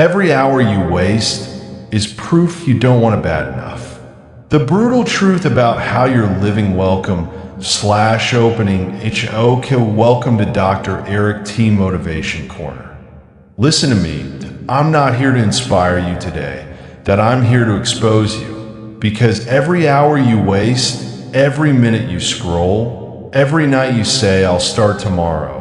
Every hour you waste is proof you don't want it bad enough. The brutal truth about how you're living. Opening HOK. Welcome to Dr. Eric T. Motivation Corner. Listen to me. I'm not here to inspire you today, that I'm here to expose you. Because every hour you waste, every minute you scroll, every night you say, I'll start tomorrow.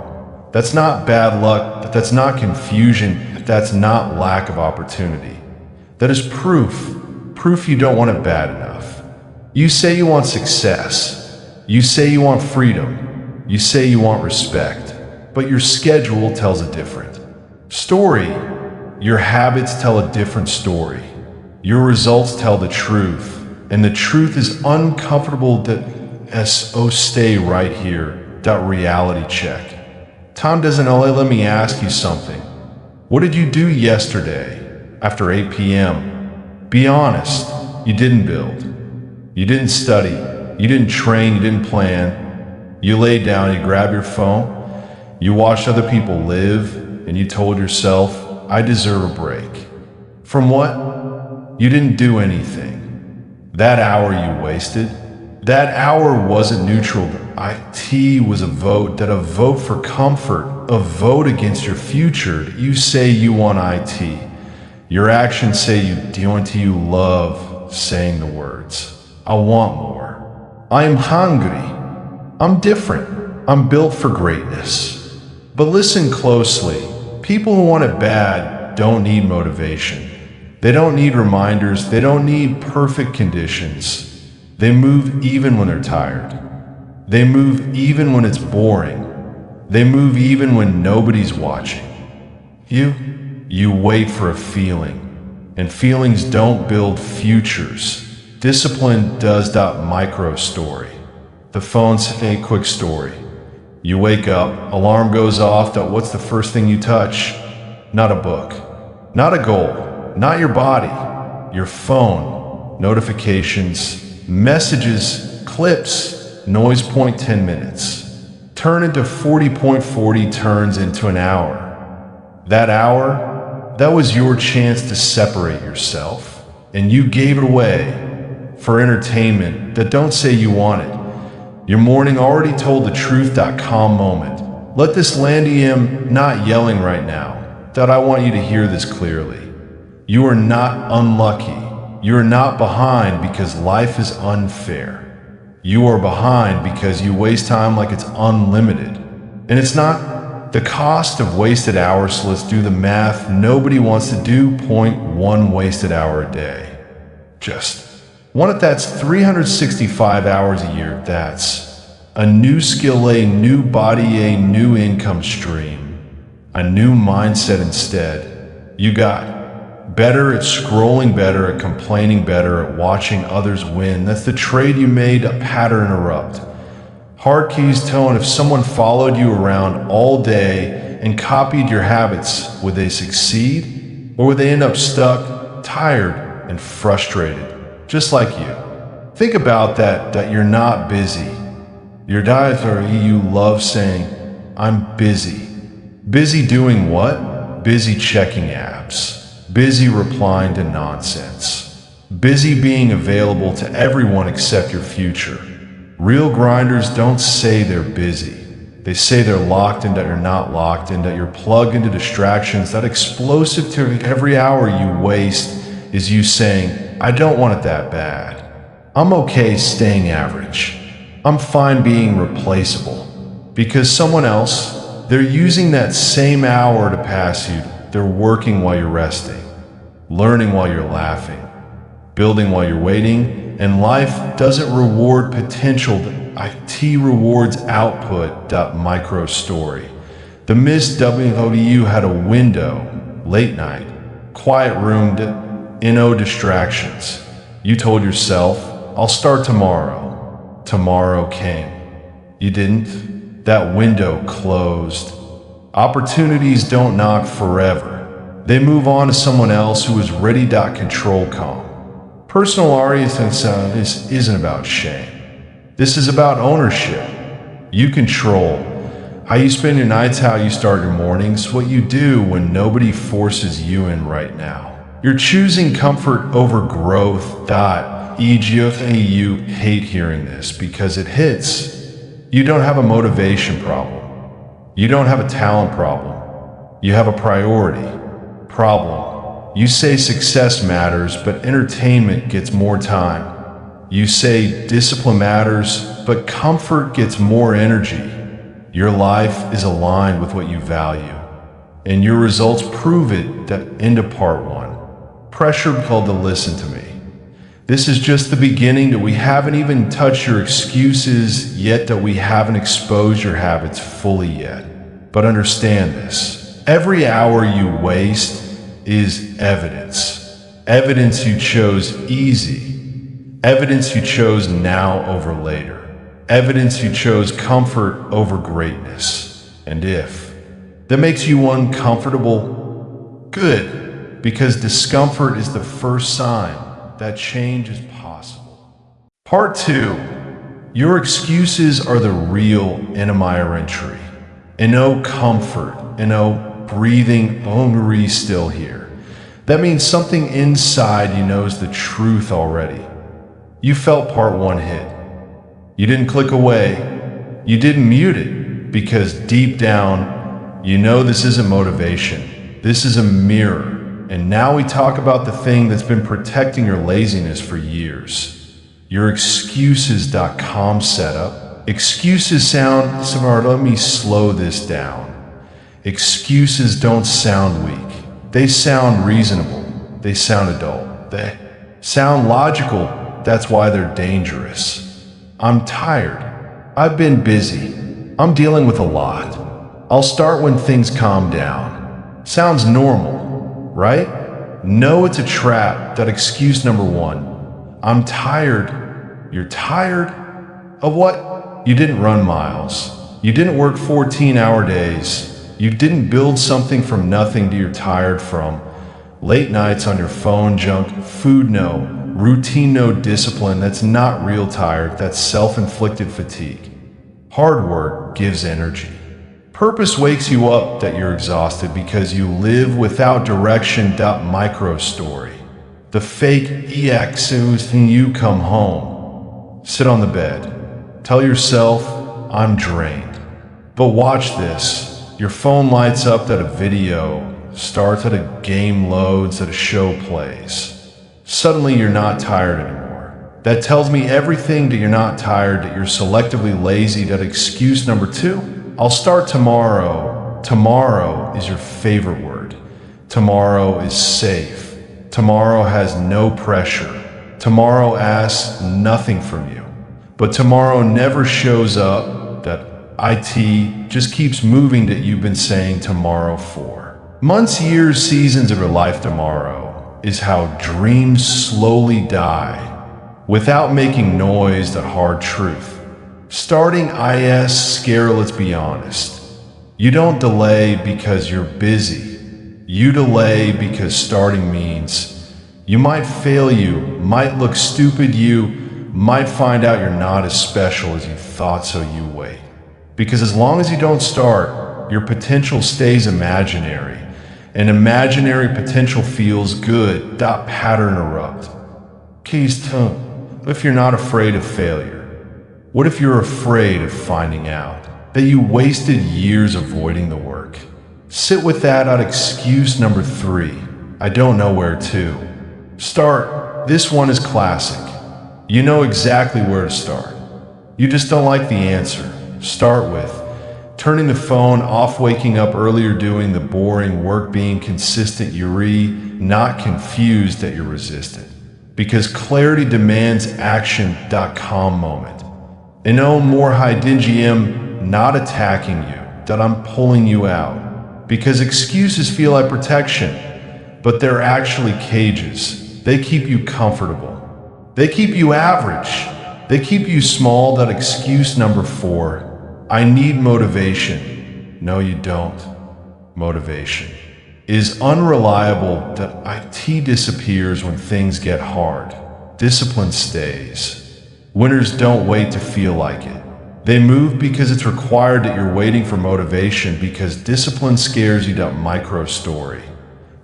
That's not bad luck, that's not confusion, that's not lack of opportunity. That is proof you don't want it bad enough. You say you want success. You say you want freedom. You say you want respect. But your schedule tells a different story. Your habits tell a different story. Your results tell the truth. And the truth is uncomfortable. Stay right here. Reality check. Time doesn't only. Let me ask you something. What did you do yesterday after 8 p.m.? Be honest. You didn't build. You didn't study. You didn't train. You didn't plan. You laid down. You grabbed your phone. You watched other people live. And you told yourself, I deserve a break. From what? You didn't do anything. That hour you wasted, that hour wasn't neutral. IT was a vote for comfort, a vote against your future. You say you want IT. Your actions say you do until you love saying the words. I want more. I am hungry. I'm different. I'm built for greatness. But listen closely. People who want it bad don't need motivation. They don't need reminders. They don't need perfect conditions. They move even when they're tired. They move even when it's boring. They move even when nobody's watching. You wait for a feeling, and feelings don't build futures. Discipline does. Micro story. The phone says a quick story. You wake up, alarm goes off. What's the first thing you touch? Not a book, not a goal, not your body, your phone, notifications, messages, clips, noise. 10 minutes. Turn into 40.40 turns into an hour. That hour, that was your chance to separate yourself. And you gave it away for entertainment that don't say you want it. Your morning already told the truth.com moment. Let this land. Not yelling right now. I want you to hear this clearly. You are not unlucky. You are not behind because life is unfair. You are behind because you waste time like it's unlimited. And it's not the cost of wasted hours, so let's do the math. Nobody wants to do 0.1 wasted hour a day. Just one. That's 365 hours a year. That's a new skill, a new body, a new income stream, a new mindset instead. You got better at scrolling, better at complaining, better at watching others win. That's the trade you made. A pattern interrupt. Hard keys tone. If someone followed you around all day and copied your habits, would they succeed? Or would they end up stuck, tired, and frustrated? Just like you. Think about that you're not busy. Your dietary, you love saying, I'm busy. Busy doing what? Busy checking apps. Busy replying to nonsense. Busy being available to everyone except your future. Real grinders don't say they're busy. They say they're locked in, that you're not locked in, that you're plugged into distractions. That explosive to every hour you waste is you saying, I don't want it that bad. I'm okay staying average. I'm fine being replaceable. Because someone else, they're using that same hour to pass you. They're working while you're resting, learning while you're laughing, building while you're waiting, and life doesn't reward potential. IT rewards output. Micro story. The Miss WODU had a window, late night, quiet room, no distractions. You told yourself, I'll start tomorrow. Tomorrow came. You didn't. That window closed. Opportunities don't knock forever. They move on to someone else who is ready. Control calm. Personal this isn't about shame. This is about ownership. You control. How you spend your nights, how you start your mornings, what you do when nobody forces you in right now. You're choosing comfort over growth. You hate hearing this because it hits. You don't have a motivation problem. You don't have a talent problem. You have a priority problem. You say success matters, but entertainment gets more time. You say discipline matters, but comfort gets more energy. Your life is aligned with what you value, and your results prove it. That end of part one. Pressure called to listen to me. This is just the beginning, that we haven't even touched your excuses yet, that we haven't exposed your habits fully yet. But understand this. Every hour you waste is evidence. Evidence you chose easy. Evidence you chose now over later. Evidence you chose comfort over greatness. And if that makes you uncomfortable, good, because discomfort is the first sign that change is possible. Part two, your excuses are the real enemy entry. And no comfort, and no breathing, Marie still here. That means something inside you knows the truth already. You felt part one hit. You didn't click away. You didn't mute it, because deep down, you know this isn't motivation. This is a mirror. And now we talk about the thing that's been protecting your laziness for years. Your excuses.com setup. Excuses sound smart. Let me slow this down. Excuses don't sound weak. They sound reasonable. They sound adult. They sound logical. That's why they're dangerous. I'm tired. I've been busy. I'm dealing with a lot. I'll start when things calm down. Sounds normal, right? No, it's a trap. That excuse number one. I'm tired. You're tired? Of what? You didn't run miles. You didn't work 14-hour days. You didn't build something from nothing to you're tired from. Late nights on your phone, junk, food no. Routine, no discipline. That's not real tired. That's self-inflicted fatigue. Hard work gives energy. Purpose wakes you up that you're exhausted because you live without direction. Micro story. The fake EXUs when you come home. Sit on the bed. Tell yourself, I'm drained. But watch this. Your phone lights up that a video starts, that a game loads, that a show plays. Suddenly you're not tired anymore. That tells me everything, that you're not tired, that you're selectively lazy. That excuse number two, I'll start tomorrow. Tomorrow is your favorite word. Tomorrow is safe. Tomorrow has no pressure. Tomorrow asks nothing from you. But tomorrow never shows up. That IT just keeps moving, that you've been saying tomorrow for months, years, seasons of your life. Tomorrow is how dreams slowly die without making noise. That hard truth. Starting is scare, let's be honest. You don't delay because you're busy. You delay because starting means you might fail, you might look stupid, you might find out you're not as special as you thought, so you wait. Because as long as you don't start, your potential stays imaginary. And imaginary potential feels good. Pattern erupt. Keys tongue. What if you're not afraid of failure? What if you're afraid of finding out that you wasted years avoiding the work? Sit with that at excuse number three. I don't know where to start. This one is classic. You know exactly where to start. You just don't like the answer. Start with turning the phone off, waking up earlier, doing the boring work, being consistent. You're not confused that you're resistant. Because clarity demands action.com moment. And no more high dingy not attacking you, that I'm pulling you out. Because excuses feel like protection, but they're actually cages. They keep you comfortable. They keep you average. They keep you small. That excuse number four. I need motivation. No, you don't. Motivation is unreliable. That IT disappears when things get hard. Discipline stays. Winners don't wait to feel like it. They move because it's required that you're waiting for motivation because discipline scares you. That micro story.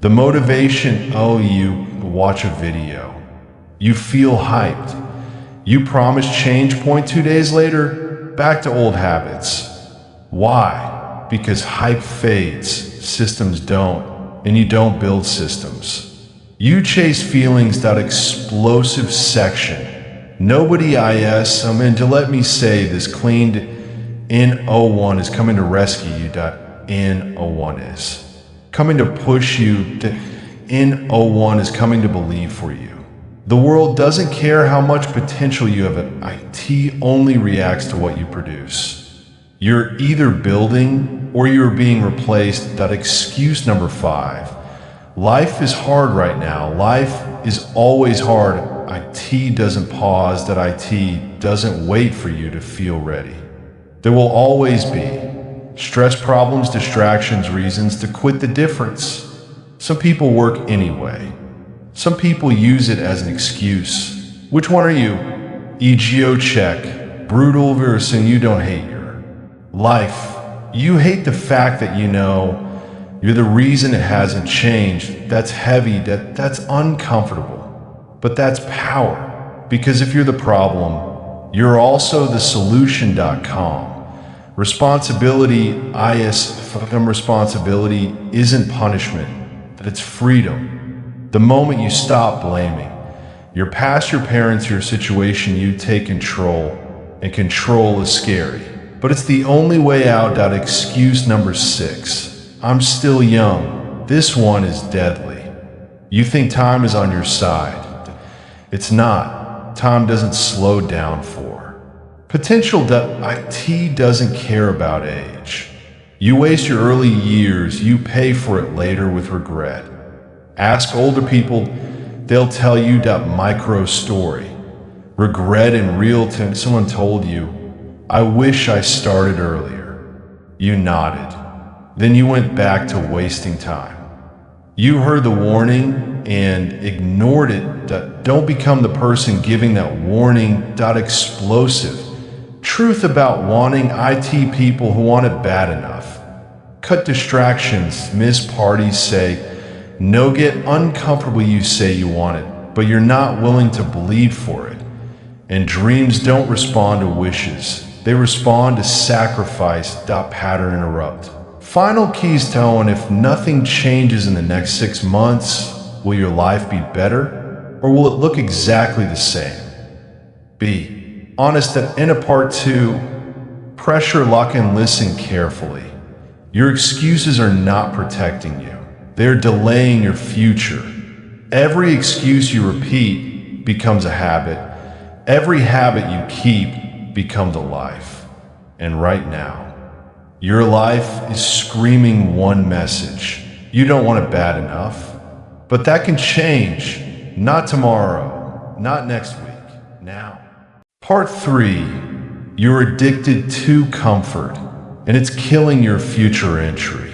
The motivation, oh, you watch a video. You feel hyped. You promise change, point 2 days later, back to old habits. Why? Because hype fades, systems don't, and you don't build systems. You chase feelings. That explosive section. Nobody and to let me say this cleaned N01 is coming to rescue you. N01 is coming to push you. N01 is coming to believe for you. The world doesn't care how much potential you have. IT only reacts to what you produce. You're either building or you're being replaced. That excuse number 5. Life is hard right now. Life is always hard. IT doesn't pause. That IT doesn't wait for you to feel ready. There will always be stress, problems, distractions, reasons to quit. The difference. Some people work anyway. Some people use it as an excuse. Which one are you? Ego check. Brutal versus you don't hate your life. You hate the fact that you know you're the reason it hasn't changed. That's heavy. That's uncomfortable. But that's power. Because if you're the problem, you're also the solution.com. Responsibility isn't punishment. That it's freedom. The moment you stop blaming, you're past your parents, your situation, you take control. And control is scary. But it's the only way out. That excuse number 6. I'm still young. This one is deadly. You think time is on your side. It's not. Time doesn't slow down for. Potential. IT doesn't care about age. You waste your early years, you pay for it later with regret. Ask older people, they'll tell you that micro story. Regret in real time. Someone told you, I wish I started earlier. You nodded. Then you went back to wasting time. You heard the warning and ignored it. Don't become the person giving that warning. Explosive. Truth about wanting. IT people who want it bad enough. Cut distractions, miss parties, say no, get uncomfortable. You say you want it, but you're not willing to bleed for it. And dreams don't respond to wishes. They respond to sacrifice. Pattern interrupt. Final keys to own. If nothing changes in the next 6 months, will your life be better or will it look exactly the same? Be honest. That in a part 2, pressure, lock in, listen carefully. Your excuses are not protecting you. They're delaying your future. Every excuse you repeat becomes a habit. Every habit you keep becomes a life. And right now, your life is screaming one message. You don't want it bad enough. But that can change. Not tomorrow. Not next week. Now. Part 3. You're addicted to comfort, and it's killing your future entry.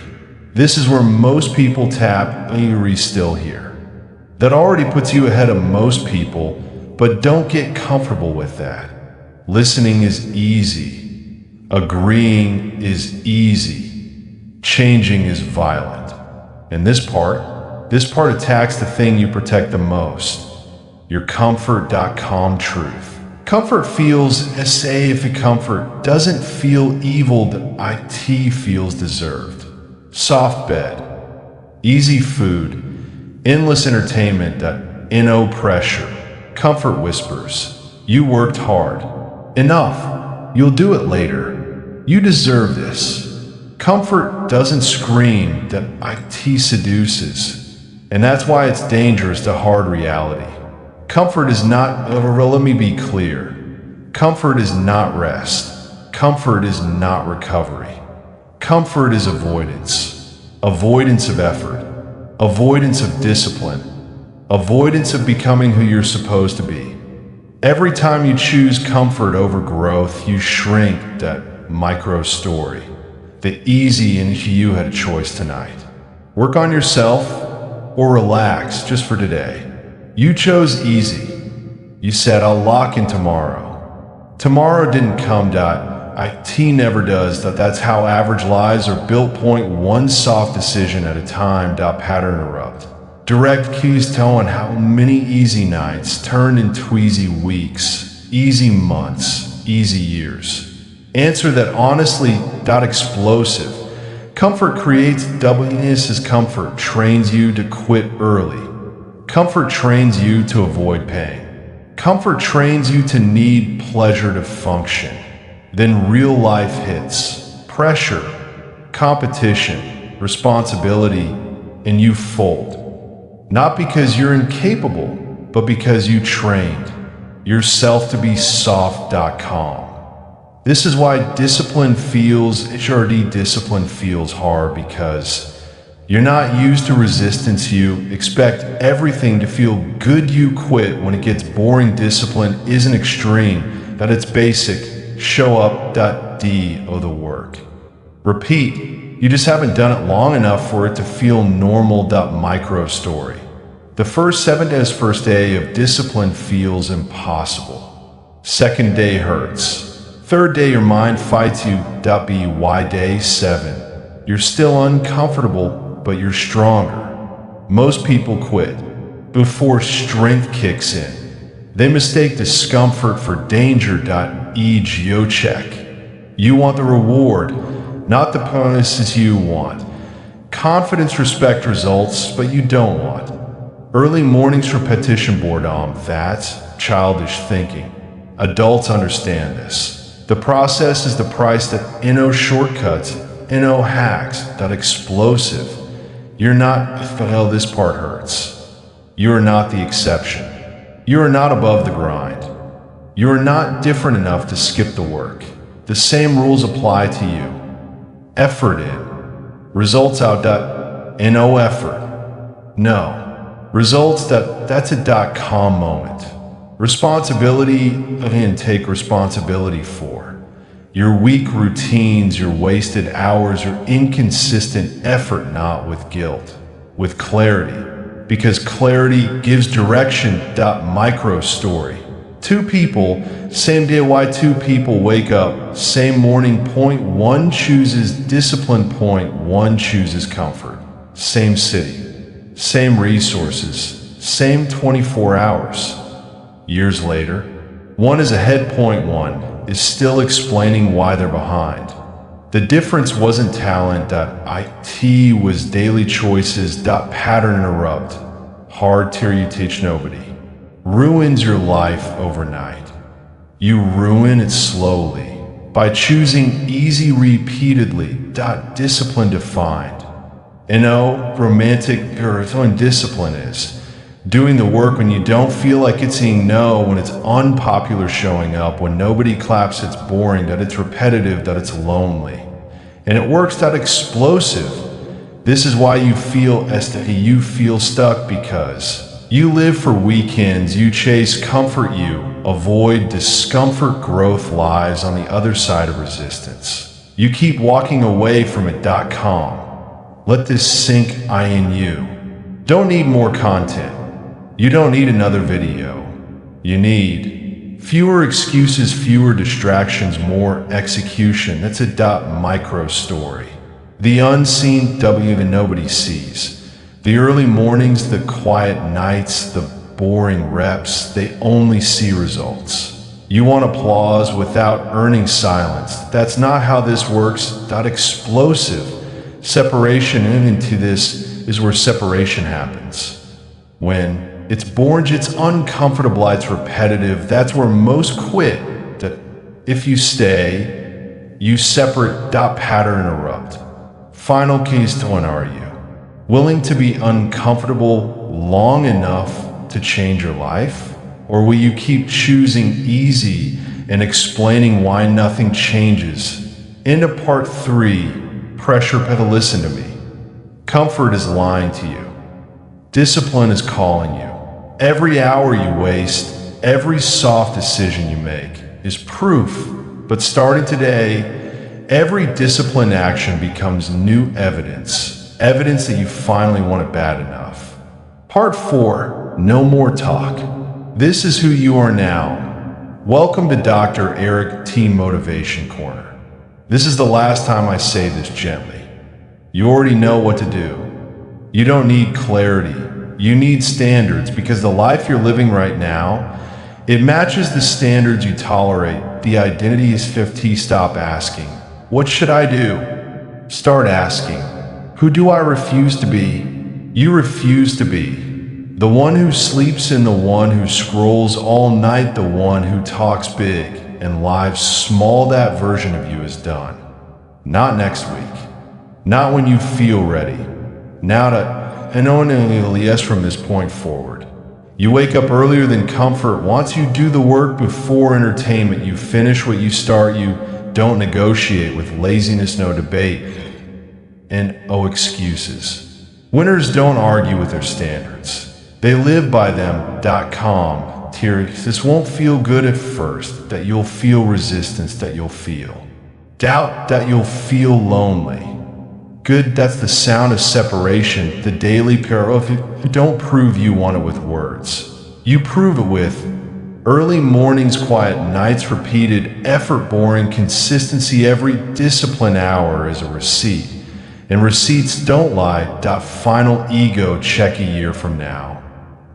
This is where most people tap, and you're still here. That already puts you ahead of most people, but don't get comfortable with that. Listening is easy. Agreeing is easy. Changing is violent. And this part attacks the thing you protect the most. Your comfort.com truth. Comfort feels safe. Comfort doesn't feel evil. The IT feels deserved. Soft bed. Easy food. Endless entertainment. No pressure. Comfort whispers. You worked hard. Enough. You'll do it later. You deserve this. Comfort doesn't scream. That IT seduces. And that's why it's dangerous to hard reality. Comfort is not, let me be clear. Comfort is not rest. Comfort is not recovery. Comfort is avoidance. Avoidance of effort. Avoidance of discipline. Avoidance of becoming who you're supposed to be. Every time you choose comfort over growth, you shrink. That micro story. The easy into you had a choice tonight. Work on yourself or relax just for today. You chose easy. You said, I'll lock in tomorrow. Tomorrow didn't come. IT never does. That's how average lives are built. Point one soft decision at a time. Pattern interrupt. Direct keys telling how many easy nights turned into easy weeks, easy months, easy years. Answer that honestly. Explosive. Comfort creates W's as comfort trains you to quit early. Comfort trains you to avoid pain. Comfort trains you to need pleasure to function. Then real life hits. Pressure, competition, responsibility, and you fold. Not because you're incapable, but because you trained yourself to be soft.com. This is why discipline feels hard, because you're not used to resistance. You expect everything to feel good. You quit when it gets boring. Discipline isn't extreme, that it's basic. Show up. Do the work. Repeat. You just haven't done it long enough for it to feel normal. Micro story. The first 7 days, first day of discipline feels impossible. Second day hurts. Third day your mind fights you. By day 7, you're still uncomfortable, but you're stronger. Most people quit before strength kicks in. They mistake discomfort for danger. Ego check. You want the reward, not the bonuses. You want confidence, respect, results, but you don't want early mornings, repetition, boredom. That's childish thinking. Adults understand this. The process is the price. No shortcuts, no hacks. Explosive. You're not, this part hurts. You are not the exception. You are not above the grind. You are not different enough to skip the work. The same rules apply to you. Effort in, results out. No effort. No. Results. That's a .com moment. Responsibility, and take responsibility for your weak routines, your wasted hours, your inconsistent effort. Not with guilt, with clarity, because clarity gives direction. Micro story. Two people, same day. Why two people wake up same morning. Point one chooses discipline. Point one chooses comfort. Same city, same resources, same 24 hours. Years later, one is ahead. Point one is still explaining why they're behind. The difference wasn't talent. It was daily choices. Pattern interrupt. Hard tier you teach nobody. Ruins your life overnight. You ruin it slowly by choosing easy repeatedly. Discipline defined. Romantic or discipline is doing the work when you don't feel like it's saying no, when it's unpopular, showing up when nobody claps. It's boring. It's repetitive. It's lonely. And it works. Explosive. This is why you feel stuck, because you live for weekends. You chase comfort. You avoid discomfort. Growth lies on the other side of resistance. You keep walking away from it. .com. Let this sink in. You don't need more content. You don't need another video. You need fewer excuses, fewer distractions, more execution. That's a micro story. The unseen W that nobody sees. The early mornings, the quiet nights, the boring reps, they only see results. You want applause without earning silence. That's not how this works. Explosive. Separation into this is where separation happens. When it's boring, it's uncomfortable, it's repetitive. That's where most quit. That if you stay, you separate. Pattern interrupt. Final keys to when are you willing to be uncomfortable long enough to change your life? Or will you keep choosing easy and explaining why nothing changes? Into part 3, pressure pedal. Listen to me. Comfort is lying to you. Discipline is calling you. Every hour you waste, every soft decision you make is proof. But starting today, every disciplined action becomes new evidence. Evidence that you finally want it bad enough. Part 4, no more talk. This is who you are now. Welcome to Dr. Eric T. Motivation Corner. This is the last time I say this gently. You already know what to do. You don't need clarity. You need standards because the life you're living right now, it matches the standards you tolerate. The identity is 50. Stop asking, what should I do? Start asking, who do I refuse to be? You refuse to be the one who sleeps in, the one who scrolls all night, the one who talks big and lives small. That version of you is done. Not next week. Not when you feel ready. Now and only yes from this point forward. You wake up earlier than comfort wants. You do the work before entertainment. You finish what you start. You don't negotiate with laziness, no debate, and excuses. Winners don't argue with their standards. They live by them. .com. This won't feel good at first, that you'll feel resistance, that you'll feel doubt, that you'll feel lonely. Good, that's the sound of separation, the daily peril. If you don't prove you want it with words, you prove it with early mornings, quiet nights, repeated effort, boring consistency. Every discipline hour is a receipt, and receipts don't lie. Final ego check a year from now.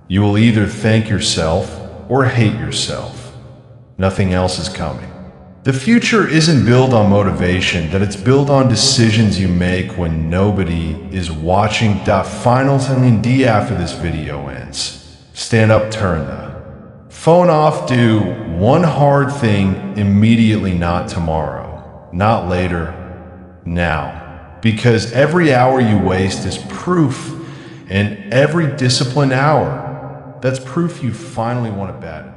You will either thank yourself or hate yourself. Nothing else is coming. The future isn't built on motivation, that it's built on decisions you make when nobody is watching. Final telling D after this video ends. Stand up, turn the phone off, do one hard thing immediately, not tomorrow, not later, now. Because every hour you waste is proof, and every disciplined hour, that's proof you finally want it bad.